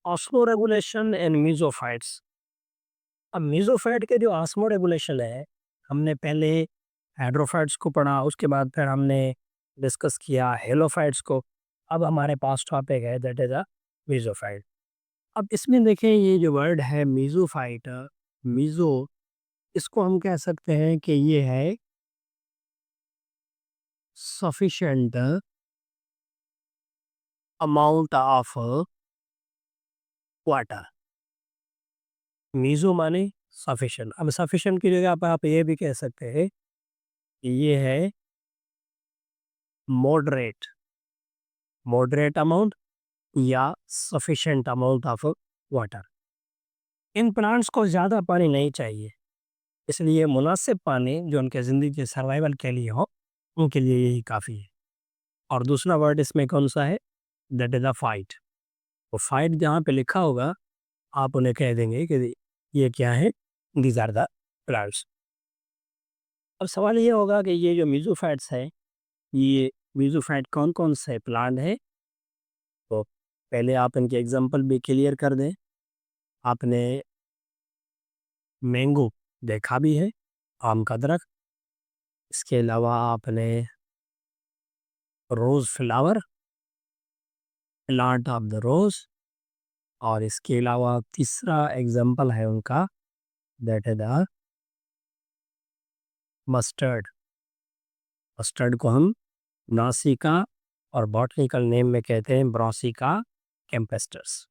Osmo regulation and मीज़ोफाइट्स। अब मीज़ोफाइट के जो ऑस्मो रेगुलेशन है, हमने पहले हाइड्रोफाइट्स को पढ़ा, उसके बाद फिर हमने डिस्कस किया हेलोफाइट्स को। अब हमारे पास टॉपिक है दैट इज़ मीज़ोफाइट। अब इसमें देखें ये जो वर्ड है मीज़ोफाइट, मीज़ो, इसको हम कह सकते हैं कि ये है sufficient amount of water. Mizo माने सफिशिएंट। अब सफिशिएंट की जगह पर आप ये भी कह सकते हैं कि ये है मॉडरेट, मॉडरेट अमाउंट या sufficient amount of water. In plants को ज़्यादा पानी नहीं चाहिए, इसलिए मुनासिब पानी जो उनके ज़िंदगी के सर्वाइवल के लिए हो, उनके लिए यही काफ़ी है। और दूसरा वर्ड इसमें कौन सा है? That is a fight. वो फाइट जहाँ पे लिखा होगा, आप उन्हें कह देंगे कि ये क्या है? These are the plants. अब सवाल ये होगा कि ये जो मीज़ोफाइट्स है, ये मीज़ोफाइट कौन-कौन से प्लांट है? तो पहले आप इनके एग्ज़ाम्पल भी क्लियर कर दें। आपने मैंगो देखा भी है, आम का दरख्त। इसके अलावा आपने rose flower, plant of the rose. और इसके अलावा तीसरा एग्ज़ाम्पल है उनका that is the mustard. Mustard को हम नासिका और बॉटनिकल नेम में कहते हैं ब्रासिका कैम्पेस्टर्स,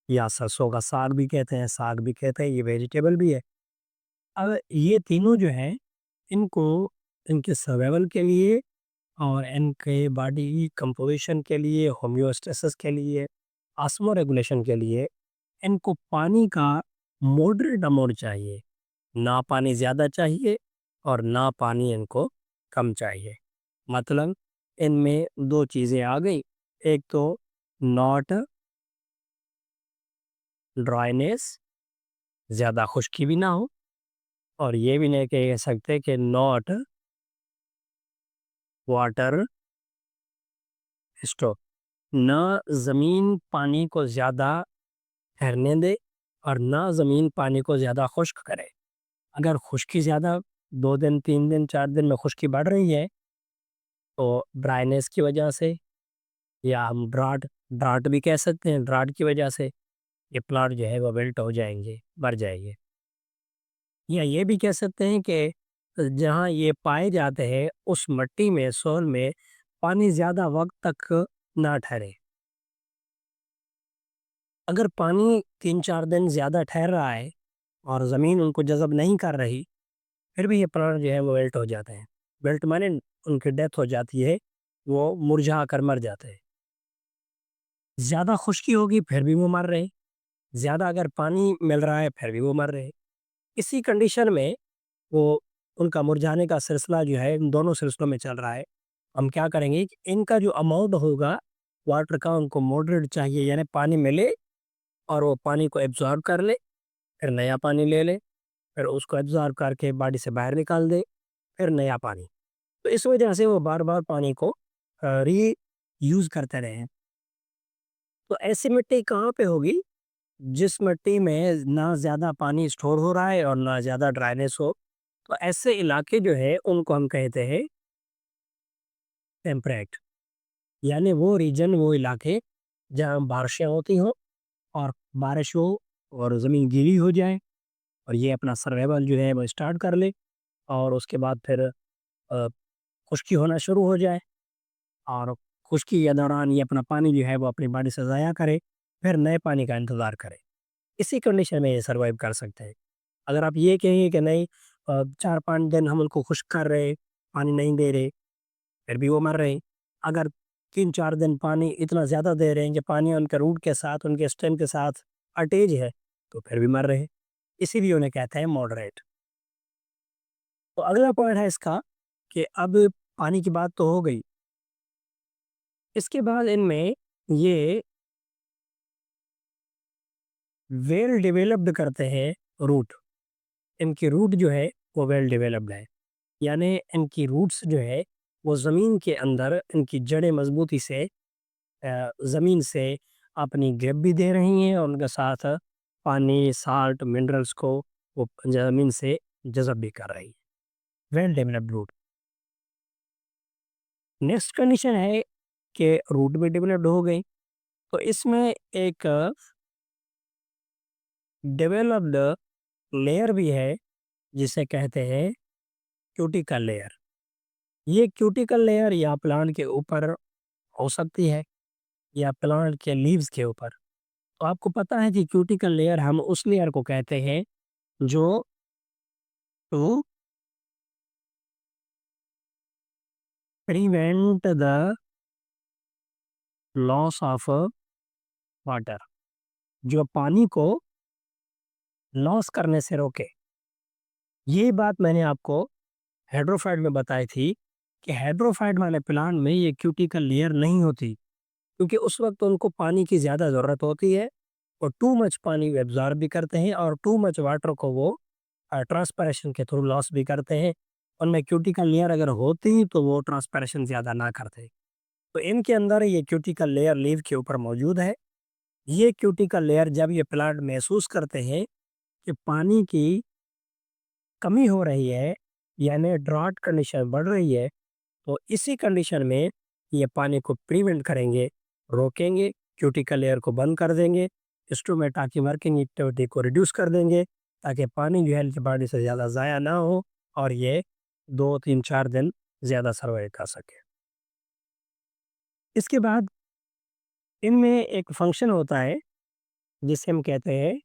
या सरसों का साग भी कहते हैं, साग भी कहते हैं, ये वेजिटेबल भी है। अब ये तीनों जो हैं, इनको इनके सर्वाइवल के लिए और इनके बॉडी कंपोजिशन के लिए, होम्योस्टेसिस के लिए, ऑस्मो रेगुलेशन के लिए इनको पानी का मॉडरेट अमाउंट चाहिए। ना पानी ज़्यादा चाहिए और ना पानी इनको कम चाहिए। मतलब इनमें 2 चीज़ें आ गई, एक तो नॉट ड्राइनेस, ज़्यादा खुश्की भी ना हो, और ये भी नहीं कह सकते कि नॉट वाटर स्टोक। ना ज़मीन पानी को ज़्यादा ठहरने दे और ना ज़मीन पानी को ज़्यादा खुश्क करे। अगर खुश्की ज़्यादा 2 दिन, 3 दिन, 4 दिन में खुश्की बढ़ रही है, तो ड्राइनेस की वजह से, या हम ड्राट ड्राट भी कह सकते हैं, ड्राट की वजह से ये प्लांट जो है वो विल्ट हो जाएँगे, मर जाएँगे। या ये भी कह सकते हैं कि जहाँ ये पाए जाते हैं उस मिट्टी में, सोil में पानी ज़्यादा वक़्त तक ना ठहरे। अगर पानी 3-4 दिन ज़्यादा ठहर रहा है और ज़मीन उनको जज़ब नहीं कर रही, फिर भी ये प्लांट जो है वो विल्ट हो जाते हैं। विल्ट माने उनकी डेथ हो जाती है, वो मुरझा कर मर जाते हैं। ज़्यादा खुश्की होगी फिर भी वो मर रहे, ज़्यादा अगर पानी मिल रहा है फिर भी वो मर रहे। इसी कंडीशन में वो उनका मुरझाने का सिलसिला जो है इन दोनों सिलसिलों में चल रहा है। हम क्या करेंगे कि इनका जो अमाउंट होगा वाटर का, उनको मॉडरेट चाहिए, यानी पानी मिले और वो पानी को एब्ज़ॉर्ब कर ले, फिर नया पानी ले ले, फिर उसको एब्ज़ॉर्ब करके बॉडी से बाहर निकाल दे, फिर नया पानी। तो इस वजह से वो बार-बार पानी को रीयूज़ करते रहें। तो ऐसी मिट्टी कहाँ पे होगी? जिस मिट्टी में ना ज़्यादा पानी स्टोर हो रहा है और ना ज़्यादा ड्राइनेस हो। तो ऐसे इलाके जो है उनको हम कहते हैं टेम्परेट, यानी वो रीजन, वो इलाके जहाँ बारिशें होती हों और बारिश हो और ज़मीन गीली हो जाए और ये अपना सर्वाइवल जो है वो स्टार्ट कर ले, और उसके बाद फिर खुश्की होना शुरू हो जाए, और खुश्की के दौरान ये अपना पानी जो है वो अपनी बॉडी से ज़ाया करे, फिर नए पानी का इंतज़ार करे। इसी कंडीशन में ये सर्वाइव कर सकते हैं। अगर आप ये कहेंगे कि नहीं 4-5 दिन हम उनको खुश्क कर रहे, पानी नहीं दे रहे, फिर भी वो मर रहे हैं। अगर 3-4 दिन पानी इतना ज़्यादा दे रहे हैं कि पानी उनके रूट के साथ, उनके स्टेम के साथ अटैच है, तो फिर भी मर रहे हैं। इसीलिए उन्हें कहते हैं मॉडरेट। तो अगला पॉइंट है इसका कि अब पानी की बात तो हो गई। इसके बाद इनमें ये वेल डेवलप्ड करते हैं रूट। इनकी रूट जो है वो वेल डेवलप्ड है। यानी इनकी रूट्स जो है वो ज़मीन के अंदर, इनकी जड़ें मज़बूती से ज़मीन से अपनी ग्रिप भी दे रही हैं और उनके साथ पानी, साल्ट, मिनरल्स को वो ज़मीन से जज़ब भी कर रही हैं। Well developed root. Next condition है कि रूट भी डेवलप्ड हो गई, तो इसमें एक डेवलप्ड लेयर भी है जिसे कहते हैं क्यूटिकल लेयर। ये क्यूटिकल लेयर या प्लांट के ऊपर हो सकती है या प्लांट के लीव्स के ऊपर। तो आपको पता है कि क्यूटिकल लेयर हम उस लेयर को कहते हैं जो to prevent the loss of water, जो पानी को लॉस करने से रोके। ये बात मैंने आपको हाइड्रोफाइट में बताई थी कि हाइड्रोफाइट वाले प्लांट में ये क्यूटिकल लेयर नहीं होती, क्योंकि उस वक्त उनको पानी की ज़्यादा ज़रूरत होती है और टू मच पानी एब्जॉर्ब भी करते हैं और टू मच वाटर को वो ट्रांसपिरेशन के थ्रू लॉस भी करते हैं। उनमें क्यूटिकल लेयर अगर होती तो वो ट्रांसपिरेशन ज़्यादा ना करते। तो इनके अंदर ये क्यूटिकल लेयर लीव के ऊपर मौजूद है। ये क्यूटिकल लेयर जब ये प्लांट महसूस करते हैं कि पानी की कमी हो रही है, यानी ड्रॉट कंडीशन बढ़ रही है, तो इसी कंडीशन में ये पानी को प्रिवेंट करेंगे, रोकेंगे, क्यूटिकल लेयर को बंद कर देंगे, स्टोमेटा की वर्किंग एक्टिविटी को रिड्यूस कर देंगे, ताकि पानी जो है इनकी बॉडी से ज़्यादा ज़ाया ना हो और ये 2, 3, 4 दिन ज़्यादा सर्वाइव कर सके। इसके बाद इनमें एक फंक्शन होता है जिसे हम कहते हैं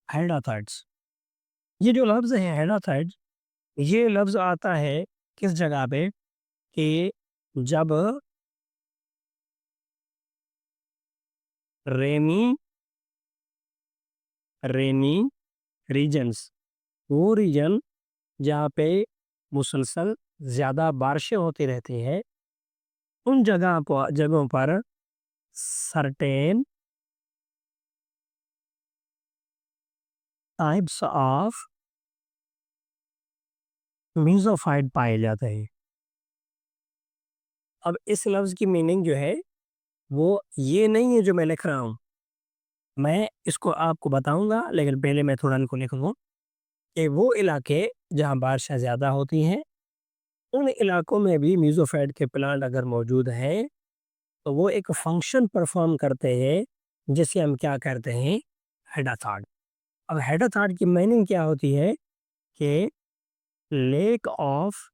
हेडाथाइड्स। ये जो लफ्ज़ है हेडाथाइड्स, ये लफ्ज़ आता है किस जगह पे कि जब रेनी रेनी रीजन्स, वो रीजन जहाँ पे मुसलसल ज़्यादा बारिशें होती रहती हैं, उन जगहों पर सर्टेन टाइप्स ऑफ मीज़ोफाइट पाए जाते हैं। अब इस लफ्ज़ की मीनिंग जो है वो ये नहीं है जो मैं लिख रहा हूँ। मैं इसको आपको बताऊँगा, लेकिन पहले मैं थोड़ा इनको लिख लूँ कि वो इलाके जहाँ बारिशें ज़्यादा होती हैं, उन इलाकों में भी मीज़ोफाइट के प्लांट अगर मौजूद हैं, तो वो एक फ़ंक्शन परफ़ॉर्म करते हैं, जिसे हम क्या कहते हैं, हेडाथॉट। अब हेडाथॉट की मीनिंग क्या होती है कि lack of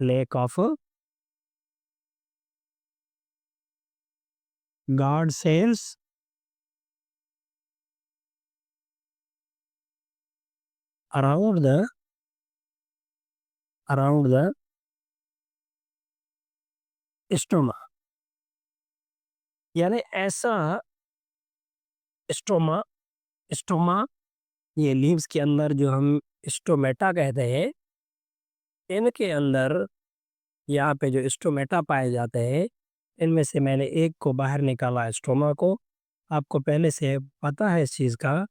lack of guard cells around the around the stoma, यानी ऐसा स्टोमा स्टोमा ये लीव्स के अंदर जो हम स्टोमेटा कहते हैं, इनके अंदर यहाँ पे जो स्टोमेटा पाए जाते हैं, इनमें से मैंने एक को बाहर निकाला स्टोमा को। आपको पहले से पता है इस चीज़ का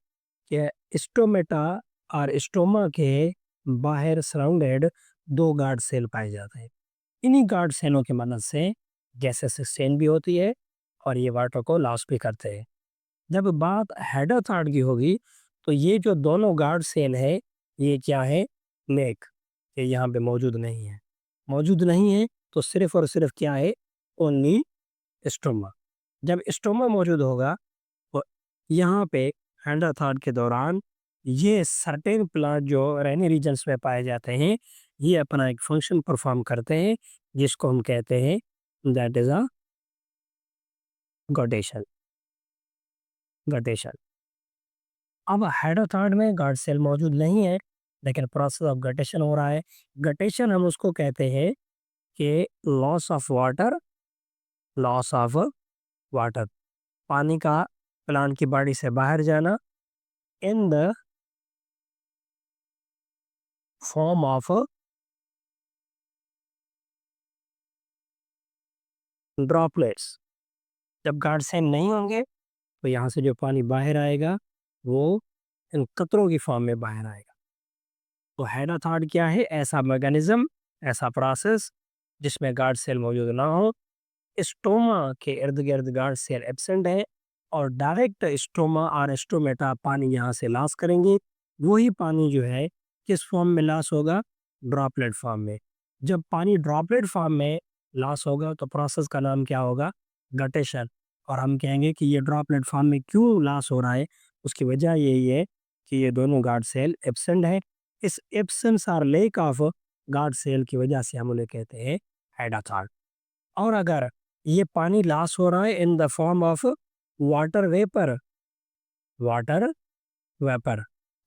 कि स्टोमेटा और स्टोमा के बाहर सराउंडेड 2 गार्ड सेल पाए जाते हैं। इन्हीं गार्ड सेलों की मदद से गैसेस एक्सचेंज भी होती है और ये वाटर को लॉस भी करते हैं। जब बात हेडाथॉट की होगी, तो ये जो दोनों गार्ड सेल है, ये क्या है? नेक, ये यहाँ पे मौजूद नहीं है। मौजूद नहीं है तो सिर्फ़ और सिर्फ़ क्या है? Only stoma. जब स्टोमा मौजूद होगा तो यहाँ पे हेडाथॉट के दौरान ये सर्टेन प्लांट जो रेनी रीजन्स में पाए जाते हैं, ये अपना एक फंक्शन परफ़ॉर्म करते हैं, जिसको हम कहते हैं दैट इज़ अ गॉडेशन गॉडेशन। अब हाइड्रोथायरॉइड में गार्ड सेल मौजूद नहीं है, लेकिन प्रोसेस ऑफ गटेशन हो रहा है। गटेशन हम उसको कहते हैं कि लॉस ऑफ वाटर, पानी का प्लांट की बॉडी से बाहर जाना in the form of droplets. जब गार्ड सेल नहीं होंगे तो यहाँ से जो पानी बाहर आएगा वो इन कतरों की फॉर्म में बाहर आएगा। तो हेडाथॉट क्या है? ऐसा मैकेनिज्म, ऐसा प्रोसेस जिसमें गार्ड सेल मौजूद ना हो, स्टोमा के इर्द-गिर्द गार्ड सेल एब्सेंट है और डायरेक्ट स्टोमा और स्टोमेटा पानी यहाँ से लॉस करेंगे। वही पानी जो है किस फॉर्म में लॉस होगा? ड्रॉपलेट फॉर्म में। जब पानी ड्रॉपलेट फॉर्म में लॉस होगा तो प्रोसेस का नाम क्या होगा? गटेशन। और हम कहेंगे कि ये ड्रॉपलेट फॉर्म में क्यों लॉस हो रहा है? उसकी वजह यही है कि ये दोनों गार्ड सेल एब्सेंट है। इस एब्सेंस और लैक ऑफ गार्ड सेल की वजह से हम उन्हें कहते हैं हेडाथॉट। और अगर ये पानी लॉस हो रहा है in the form of water vapour, water vapour,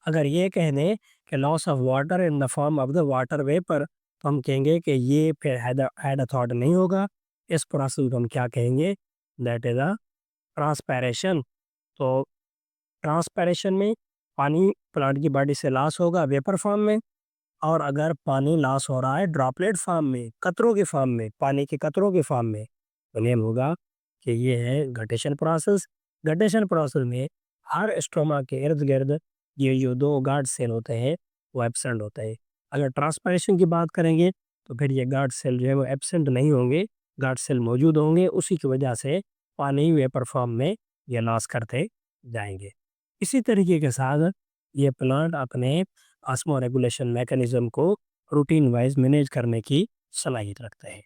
अगर ये कह दें कि loss of water in the form of the water vapour, तो हम कहेंगे कि ये फिर हेडाथॉट नहीं होगा। इस प्रोसेस को हम क्या कहेंगे? That is a transpiration. तो ट्रांसपैरेशन में पानी प्लांट की बॉडी से लॉस होगा वेपर फॉर्म में, और अगर पानी लॉस हो रहा है ड्रॉपलेट फॉर्म में, कतरों के फॉर्म में, पानी के कतरों के फॉर्म में, तो नेम होगा कि ये है गटेशन प्रोसेस। गटेशन प्रोसेस में हर स्ट्रोमा के इर्द गिर्द ये जो दो गार्ड सेल होते हैं वो एब्सेंट होते हैं। अगर ट्रांसपायरेशन की बात करेंगे तो फिर ये गार्ड सेल जो है वो एब्सेंट नहीं होंगे, गार्ड सेल मौजूद होंगे, उसी की वजह से पानी वेपर फॉर्म में ये लॉस करते जाएंगे। इसी तरीके के साथ ये प्लांट अपने ऑस्मो रेगुलेशन मैकेनिज्म को रूटीन वाइज मैनेज करने की सलाहियत रखते हैं।